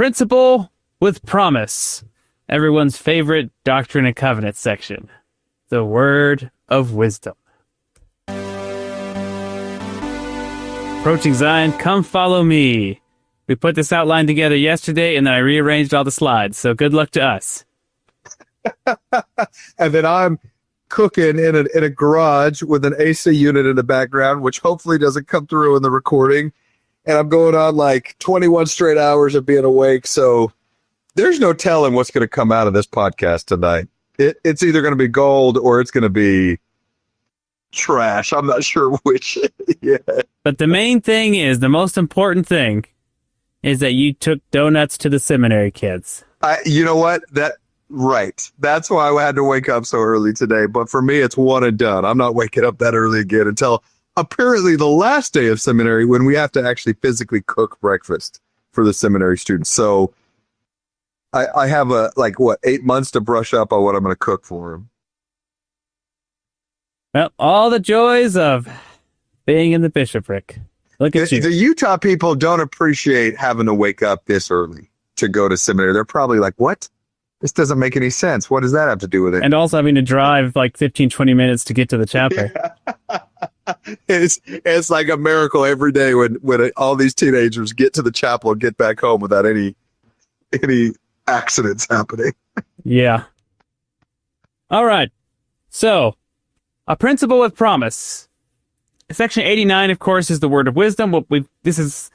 principle with promise. Everyone's favorite Doctrine and Covenants section. The word of wisdom. Approaching Zion, come follow me. We put this outline together yesterday, and then I rearranged all the slides, so good luck to us. And then I'm cooking in a garage with an AC unit in the background, which hopefully doesn't come through in the recording. And I'm going on like 21 straight hours of being awake, so there's no telling what's going to come out of this podcast tonight. It's either going to be gold or it's going to be trash. I'm not sure which yet. But the main thing is, the most important thing is that you took donuts to the seminary, kids. You know what? Right. That's why I had to wake up so early today. But for me, it's one and done. I'm not waking up that early again until apparently the last day of seminary, when we have to actually physically cook breakfast for the seminary students. So I have 8 months to brush up on what I'm going to cook for them. Well, all the joys of being in the bishopric. Look at you. The Utah people don't appreciate having to wake up this early to go to seminary. They're probably like, what? This doesn't make any sense. What does that have to do with it? And also having to drive like 15, 20 minutes to get to the chapel. Yeah. It's like a miracle every day when all these teenagers get to the chapel and get back home without any accidents happening. Yeah. All right. So, a principle with promise. Section 89, of course, is the word of wisdom. This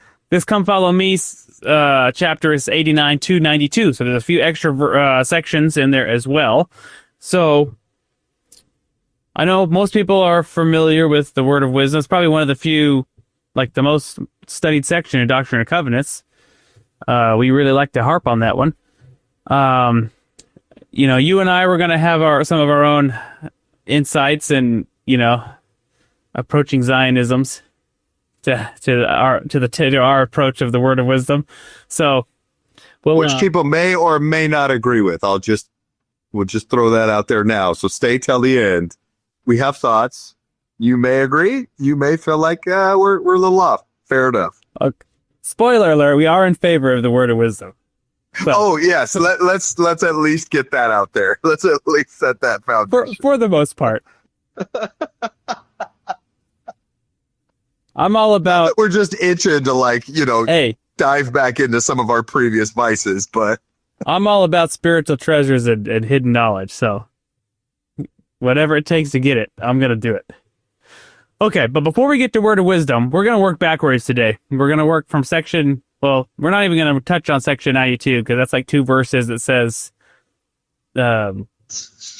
Come Follow Me chapter is 89 to 92. So there's a few extra sections in there as well. So I know most people are familiar with the word of wisdom. It's probably one of the few, like the most studied section in Doctrine and Covenants. We really like to harp on that one. You and I were going to have some of our own insights and, approaching Zionisms to our approach of the word of wisdom. So, which people may or may not agree with. We'll just throw that out there now. So stay till the end. We have thoughts. You may agree. You may feel like we're a little off. Fair enough. Okay. Spoiler alert: we are in favor of the word of wisdom. So, oh yeah, so let's at least get that out there. Let's at least set that foundation for the most part. I'm all about. We're just itching to dive back into some of our previous vices, but I'm all about spiritual treasures and hidden knowledge. So whatever it takes to get it, I'm gonna do it. Okay, but before we get to word of wisdom, we're gonna work backwards today. We're gonna work from section. Well, we're not even gonna touch on section 92 because that's like 2 verses that says.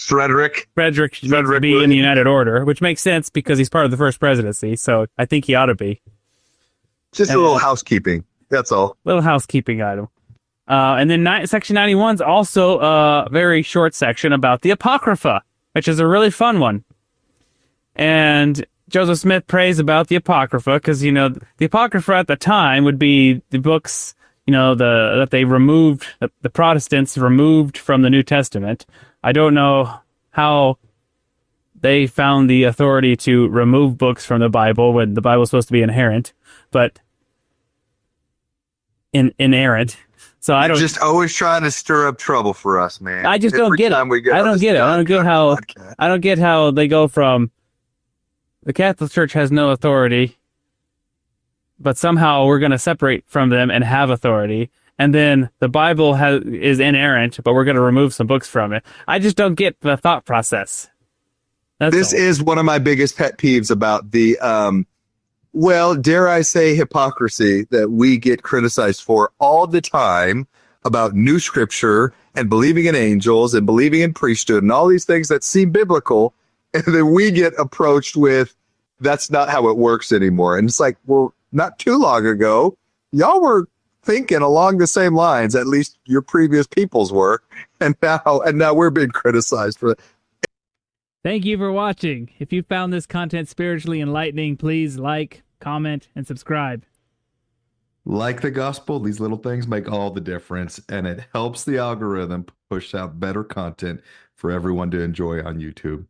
Frederick should be in the United Order, which makes sense because he's part of the first presidency, so I think he ought to be. Just a little housekeeping, that's all. Little housekeeping item. And then section 91 is also a very short section about the Apocrypha, which is a really fun one. And Joseph Smith prays about the Apocrypha because, the Apocrypha at the time would be the books, that they removed, that the Protestants removed from the New Testament. I don't know how they found the authority to remove books from the Bible when the Bible is supposed to be inerrant, but inerrant. So I don't just always trying to stir up trouble for us, man. I just don't get it. I don't get it. I don't get how they go from the Catholic Church has no authority, but somehow we're going to separate from them and have authority. And then the Bible is inerrant, but we're going to remove some books from it. I just don't get the thought process. This is one of my biggest pet peeves about the, dare I say, hypocrisy that we get criticized for all the time about new scripture and believing in angels and believing in priesthood and all these things that seem biblical. And then we get approached with, that's not how it works anymore. And it's like, well, not too long ago, y'all were thinking along the same lines, at least your previous peoples were, and now we're being criticized for it. Thank you for watching. If you found this content spiritually enlightening, please like, comment, and subscribe. Like the gospel, these little things make all the difference, and it helps the algorithm push out better content for everyone to enjoy on YouTube.